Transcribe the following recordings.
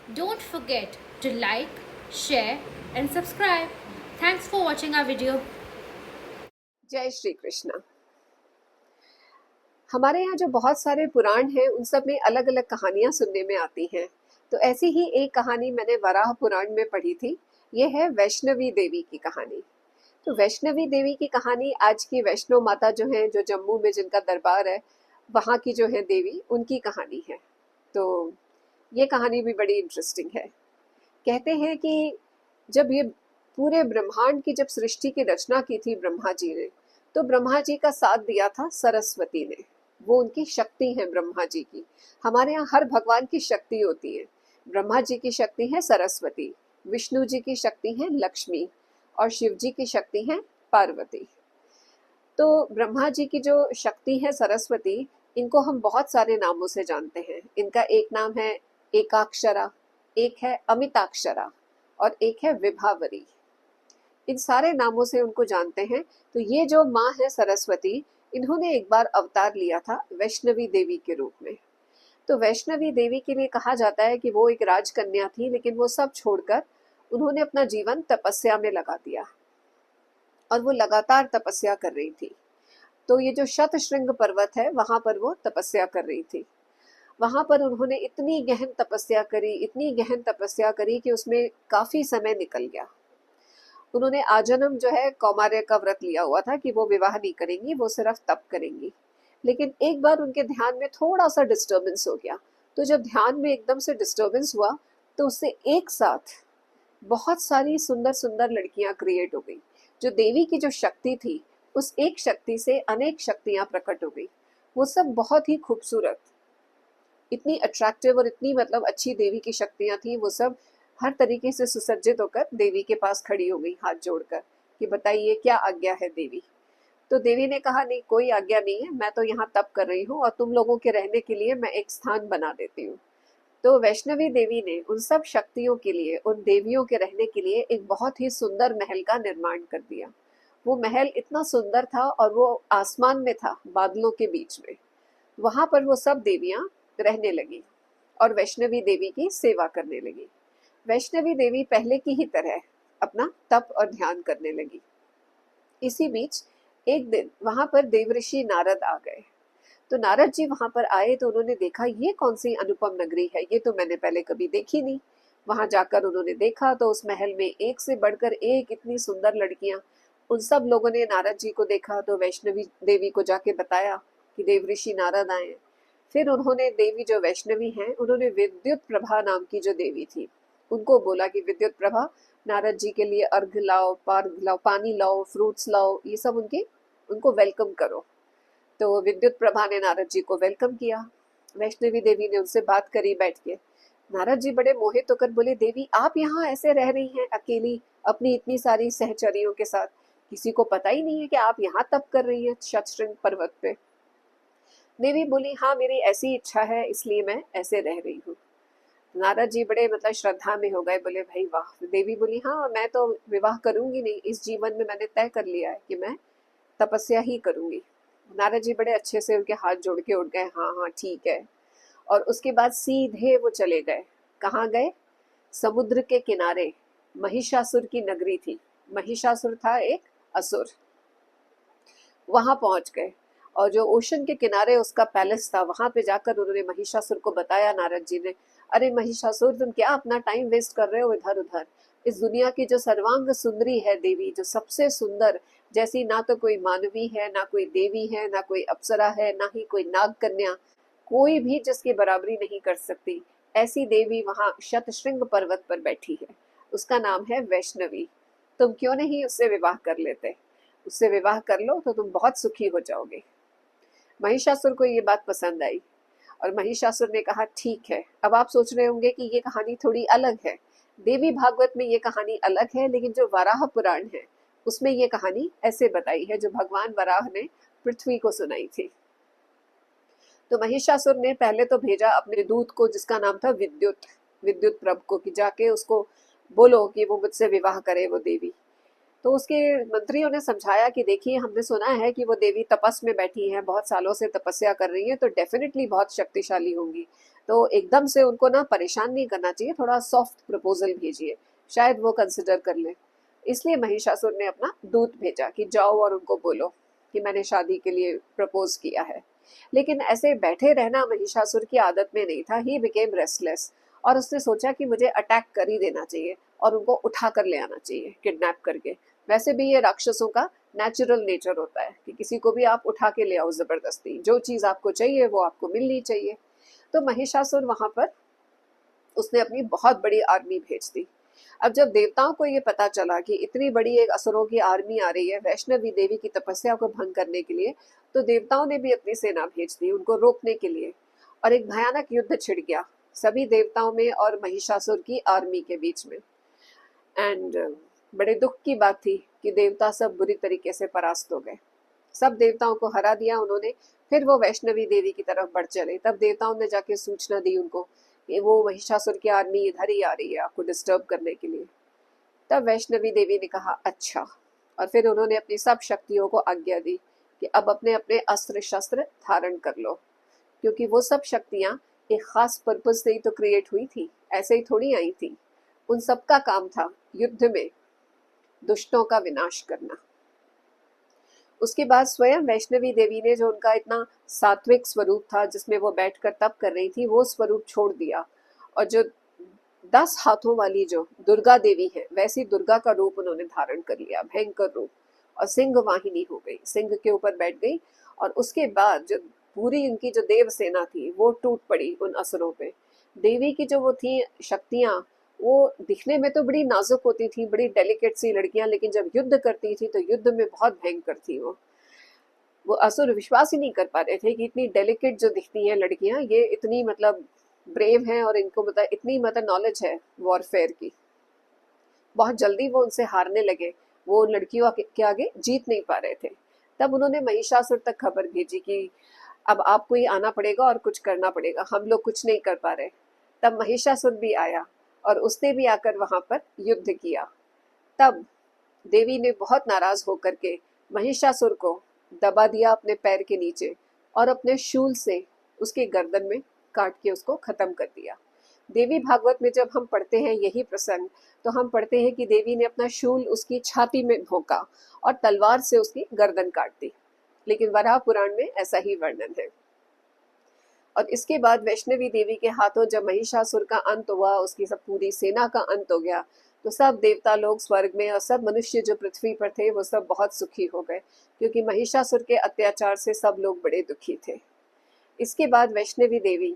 Don't forget to like, share and subscribe. Thanks for watching our video. जय श्री कृष्ण। हमारे यहाँ जो बहुत सारे पुराण हैं उन सब में अलग अलग कहानियां सुनने में आती हैं। तो ऐसी ही एक कहानी मैंने वराह पुराण में पढ़ी थी। ये है वैष्णवी देवी की कहानी। तो वैष्णवी देवी की कहानी आज की वैष्णो माता जो है, जो जम्मू में जिनका दरबार है, वहाँ की जो है देवी, उनकी कहानी है। तो ये कहानी भी बड़ी इंटरेस्टिंग है। कहते हैं कि जब ये पूरे ब्रह्मांड की जब सृष्टि की रचना की थी ब्रह्मा जी ने, तो ब्रह्मा जी का साथ दिया था सरस्वती ने। वो उनकी शक्ति है ब्रह्मा जी की। हमारे यहाँ हर भगवान की शक्ति होती है। ब्रह्मा जी की शक्ति है सरस्वती, विष्णु जी की शक्ति है लक्ष्मी और शिव जी की शक्ति है पार्वती। तो ब्रह्मा जी की जो शक्ति है सरस्वती, इनको हम बहुत सारे नामों से जानते हैं। इनका एक नाम है एकाक्षरा, एक है अमिताक्षरा और एक है विभावरी। इन सारे नामों से उनको जानते हैं। तो ये जो माँ है सरस्वती, इन्होंने एक बार अवतार लिया था वैष्णवी देवी के रूप में। तो वैष्णवी देवी के लिए कहा जाता है कि वो एक राजकन्या थी, लेकिन वो सब छोड़कर उन्होंने अपना जीवन तपस्या में लगा दिया और वो लगातार तपस्या कर रही थी। तो ये जो शतशृंग पर्वत है, वहां पर वो तपस्या कर रही थी। वहां पर उन्होंने इतनी गहन तपस्या करी, इतनी गहन तपस्या करी कि उसमें काफी समय निकल गया। उन्होंने आजन्म जो है कौमार्य का व्रत लिया हुआ था कि वो विवाह नहीं करेंगी, वो सिर्फ तप करेंगी। लेकिन एक बार उनके ध्यान में थोड़ा सा डिस्टर्बेंस हो गया। तो जब ध्यान में एकदम से डिस्टर्बेंस हुआ, तो उससे एक साथ बहुत सारी सुंदर सुंदर लड़कियां क्रिएट हो गई। जो देवी की जो शक्ति थी, उस एक शक्ति से अनेक शक्तियां प्रकट हो गई। वो सब बहुत ही खूबसूरत, इतनी अट्रैक्टिव और इतनी मतलब अच्छी देवी की शक्तियां थी। वो सब हर तरीके से सुसज्जित होकर देवी के पास खड़ी हो गई हाथ जोड़कर कि बताइए क्या आज्ञा है देवी। तो देवी ने कहा नहीं, कोई आज्ञा नहीं है, मैं तो यहाँ तप कर रही हूँ और तुम लोगों के रहने के लिए मैं एक स्थान बना देती हूँ। तो वैष्णवी देवी ने उन सब शक्तियों के लिए, उन देवियों के रहने के लिए एक बहुत ही सुंदर महल का निर्माण कर दिया। वो महल इतना सुंदर था और वो आसमान में था, बादलों के बीच में। वहां पर वो सब देवियां रहने लगी और वैष्णवी देवी की सेवा करने लगी। वैष्णवी देवी पहले की ही तरह अपना तप और ध्यान करने लगी। इसी बीच एक दिन वहां पर देवऋषि नारद आ गए। तो नारद जी वहां पर आए तो उन्होंने देखा ये कौन सी अनुपम नगरी है, ये तो मैंने पहले कभी देखी नहीं। वहां जाकर उन्होंने देखा तो उस महल में एक से बढ़कर एक इतनी सुंदर लड़कियां। उन सब लोगों ने नारद जी को देखा तो वैष्णवी देवी को जाके बताया कि देवऋषि नारद आए हैं। फिर उन्होंने देवी जो वैष्णवी हैं, उन्होंने विद्युत प्रभा नाम की जो देवी थी, उनको बोला कि विद्युत प्रभा, नारद जी के लिए अर्घ लाओ, पार्घ लाओ, पानी लाओ, फ्रूट्स लाओ, ये सब उनको वेलकम करो। तो विद्युत प्रभा ने नारद जी को वेलकम किया। वैष्णवी देवी ने उनसे बात करी बैठ के। नारद जी बड़े मोहित होकर बोले, देवी आप यहाँ ऐसे रह रही हैं अकेली, अपनी इतनी सारी सहचरियों के साथ, किसी को पता ही नहीं है कि आप यहाँ तप कर रही हैं शतशृंग पर्वत पे। देवी बोली, हाँ मेरी ऐसी इच्छा है, इसलिए मैं ऐसे रह रही हूँ। नारद जी बड़े मतलब श्रद्धा में हो गए, बोले भाई वाह। देवी बोली, हाँ मैं तो विवाह करूंगी नहीं, इस जीवन में मैंने तय कर लिया है कि मैं तपस्या ही करूंगी। नारद जी बड़े अच्छे से उनके हाथ जोड़ के उठ गए, हाँ हाँ ठीक है। और उसके बाद सीधे वो चले गए। कहाँ गए? समुद्र के किनारे महिषासुर की नगरी थी। महिषासुर था एक असुर। वहां पहुंच गए और जो ओशन के किनारे उसका पैलेस था, वहां पे जाकर उन्होंने महिषासुर को बताया नारद जी ने, अरे महिषासुर तुम क्या अपना टाइम वेस्ट कर रहे हो इधर उधर। इस दुनिया की जो सर्वांग सुंदरी है देवी, जो सबसे सुंदर, जैसी ना तो कोई मानवी है, ना कोई देवी है, ना कोई अप्सरा है, ना ही कोई नाग कन्या, कोई भी जिसकी बराबरी नहीं कर सकती, ऐसी देवी वहां शतशृंग पर्वत पर बैठी है। उसका नाम है वैष्णवी। तुम क्यों नहीं उससे विवाह कर लेते? उससे विवाह कर लो तो तुम बहुत सुखी हो जाओगे। महिषासुर को ये बात पसंद आई और महिषासुर ने कहा ठीक है। अब आप सोच रहे होंगे कि ये कहानी थोड़ी अलग है। देवी भागवत में ये कहानी अलग है, लेकिन जो वराह पुराण है उसमें ये कहानी ऐसे बताई है, जो भगवान वराह ने पृथ्वी को सुनाई थी। तो महिषासुर ने पहले तो भेजा अपने दूत को, जिसका नाम था विद्युत, विद्युत प्रभ को, कि जाके उसको बोलो कि वो मुझसे विवाह करे वो देवी। तो उसके मंत्रियों ने समझाया कि देखिए हमने सुना है कि वो देवी तपस में बैठी हैं, बहुत सालों से तपस्या कर रही हैं, तो डेफिनेटली बहुत शक्तिशाली होंगी। तो एकदम से उनको ना परेशान नहीं करना चाहिए, थोड़ा सॉफ्ट प्रपोजल भेजिए, शायद वो कंसिडर कर ले। इसलिए महिषासुर ने अपना दूत भेजा कि जाओ और उनको बोलो कि मैंने शादी के लिए प्रपोज किया है। लेकिन ऐसे बैठे रहना महिषासुर की आदत में नहीं था। ही बिकेम रेस्टलेस और उसने सोचा कि मुझे अटैक कर ही देना चाहिए और उनको उठा कर ले आना चाहिए किडनैप करके। वैसे भी ये राक्षसों का नेचुरल नेचर होता है कि किसी को भी आप उठा के ले आओ जबरदस्ती, जो चीज आपको चाहिए वो आपको मिलनी चाहिए। तो महिषासुर वहां पर उसने अपनी बहुत बड़ी आर्मी भेज दी। अब जब देवताओं को ये पता चला कि इतनी बड़ी एक असुरों की आर्मी आ रही है वैष्णवी देवी की तपस्या को भंग करने के लिए, तो देवताओं ने भी अपनी सेना भेज दी उनको रोकने के लिए, और एक भयानक युद्ध छिड़ गया सभी देवताओं में और महिषासुर की आर्मी के बीच में। एंड बड़े दुख की बात थी कि देवता सब बुरी तरीके से परास्त हो गए। सब देवताओं को हरा दिया उन्होंने। फिर वो वैष्णवी देवी की तरफ बढ़ चले। तब देवताओं ने जाके सूचना दी उनको कि वो महिषासुर की आर्मी इधर ही आ रही है आपको डिस्टर्ब करने के लिए। तब वैष्णवी देवी ने कहा अच्छा, और फिर उन्होंने अपनी सब शक्तियों को आज्ञा दी कि अब अपने अपने अस्त्र शस्त्र धारण कर लो, क्योंकि वो सब शक्तियां एक खास पर्पज से ही तो क्रिएट हुई थी, ऐसे ही थोड़ी आई थी। उन सबका काम था युद्ध में दुष्टों का विनाश करना। उसके बाद स्वयं वैष्णवी देवी ने जो उनका इतना सात्विक स्वरूप था जिसमें वो बैठकर तप कर रही थी, वो स्वरूप छोड़ दिया, और जो 10 हाथों वाली जो दुर्गा देवी है वैसी दुर्गा का रूप उन्होंने धारण कर लिया, भयंकर रूप, और सिंह वाहिनी हो गई, सिंह के ऊपर बैठ गई। और उसके बाद जो पूरी उनकी जो देव सेना थी वो टूट पड़ी उन असुरों पे। देवी की जो वो थी शक्तियां, वो दिखने में तो बड़ी नाजुक होती थी, बड़ी डेलिकेट सी लड़कियां, लेकिन जब युद्ध करती थी तो युद्ध में बहुत भयंकर थी वो असुर विश्वास ही नहीं कर पा रहे थे कि इतनी डेलिकेट जो दिखती हैं लड़कियां, ये इतनी मतलब ब्रेव हैं और इनको मतलब इतनी मतलब नॉलेज है वॉरफेयर की। बहुत जल्दी वो उनसे हारने लगे, वो उन लड़कियों के आगे जीत नहीं पा रहे थे। तब उन्होंने महिषासुर तक खबर भेजी कि अब आपको ही आना पड़ेगा और कुछ करना पड़ेगा, हम लोग कुछ नहीं कर पा रहे। तब महिषासुर भी आया और उसने भी आकर वहां पर युद्ध किया। तब देवी ने बहुत नाराज होकर के महिषासुर को दबा दिया अपने पैर के नीचे और अपने शूल से उसके गर्दन में काट के उसको खत्म कर दिया। देवी भागवत में जब हम पढ़ते हैं यही प्रसंग, तो हम पढ़ते हैं कि देवी ने अपना शूल उसकी छाती में भोंका और तलवार से उसकी गर्दन काट दी। लेकिन वराह पुराण में ऐसा ही वर्णन है। और इसके बाद वैष्णवी देवी के हाथों जब महिषासुर का अंत हुआ, उसकी सब पूरी सेना का अंत हो गया, तो सब देवता लोग स्वर्ग में और सब मनुष्य जो पृथ्वी पर थे वो सब बहुत सुखी हो गए, क्योंकि महिषासुर के अत्याचार से सब लोग बड़े दुखी थे। इसके बाद वैष्णवी देवी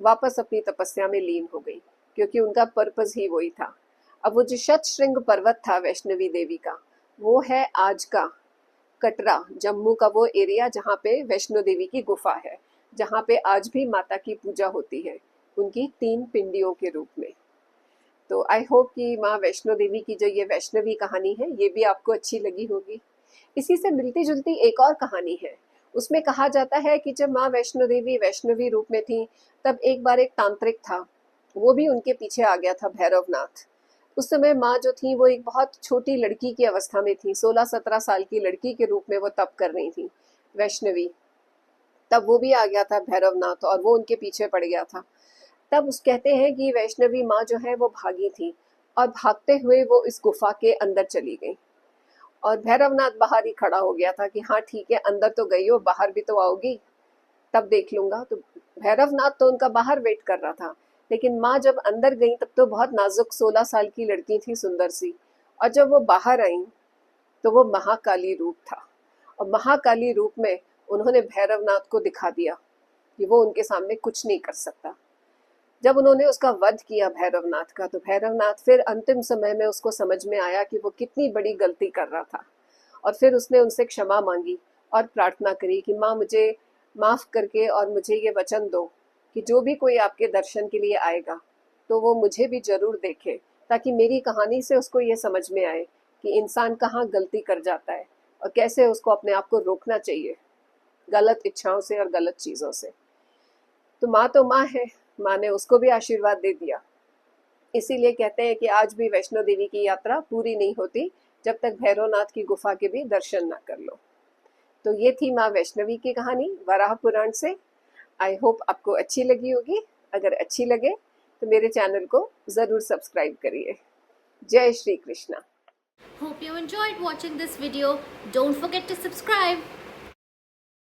वापस अपनी तपस्या में लीन हो गई, क्योंकि उनका पर्पज ही वही था। अब वो जो शतशृंग पर्वत था वैष्णवी देवी का, वो है आज का कटरा, जम्मू का वो एरिया जहाँ पे वैष्णो देवी की गुफा है, जहाँ पे आज भी माता की पूजा होती है उनकी 3 पिंडियों के रूप में। तो आई होप कि माँ वैष्णो देवी की जो ये वैष्णवी कहानी है ये भी आपको अच्छी लगी होगी। इसी से मिलती जुलती एक और कहानी है। उसमें कहा जाता है कि जब माँ वैष्णो देवी वैष्णवी रूप में थी, तब एक बार एक तांत्रिक था, वो भी उनके पीछे आ गया था, भैरवनाथ। उस समय माँ जो थी वो एक बहुत छोटी लड़की की अवस्था में थी, 16-17 साल की लड़की के रूप में वो तप कर रही थी वैष्णवी। तब वो भी आ गया था भैरवनाथ और वो उनके पीछे पड़ गया था। तब उस कहते हैं कि वैष्णवी माँ जो है वो भागी थी और भागते हुए वो इस गुफा के अंदर चली गई, और भैरवनाथ बाहर ही खड़ा हो गया था कि हाँ ठीक है, अंदर तो गई हो, बाहर भी तो आओगी, तब देख लूंगा। तो भैरवनाथ तो उनका बाहर वेट कर रहा था, लेकिन माँ जब अंदर गई तब तो बहुत नाजुक 16 साल की लड़की थी, सुंदर सी, और जब वो बाहर आई तो वो महाकाली रूप था। और महाकाली रूप में उन्होंने भैरवनाथ को दिखा दिया कि वो उनके सामने कुछ नहीं कर सकता। जब उन्होंने उसका वध किया भैरवनाथ का, तो भैरवनाथ फिर अंतिम समय में उसको समझ में आया कि वो कितनी बड़ी गलती कर रहा था, और फिर उसने उनसे क्षमा मांगी और प्रार्थना करी कि माँ मुझे माफ करके और मुझे ये वचन दो कि जो भी कोई आपके दर्शन के लिए आएगा तो वो मुझे भी जरूर देखे, ताकि मेरी कहानी से उसको ये समझ में आए कि इंसान कहाँ गलती कर जाता है और कैसे उसको अपने आप को रोकना चाहिए गलत इच्छाओं से और गलत चीजों से। तो माँ है, माँ ने उसको भी आशीर्वाद दे दिया। इसीलिए कहते हैं कि आज भी वैष्णो देवी की यात्रा पूरी नहीं होती जब तक भैरवनाथ की गुफा के भी दर्शन ना कर लो। तो ये थी माँ वैष्णवी की कहानी वराह पुराण से। आई होप आपको अच्छी लगी होगी। अगर अच्छी लगे तो मेरे चैनल को ज़रूर सब्सक्राइब करिए। जय Shri Krishna. Hope you enjoyed watching this video. Don't forget to subscribe.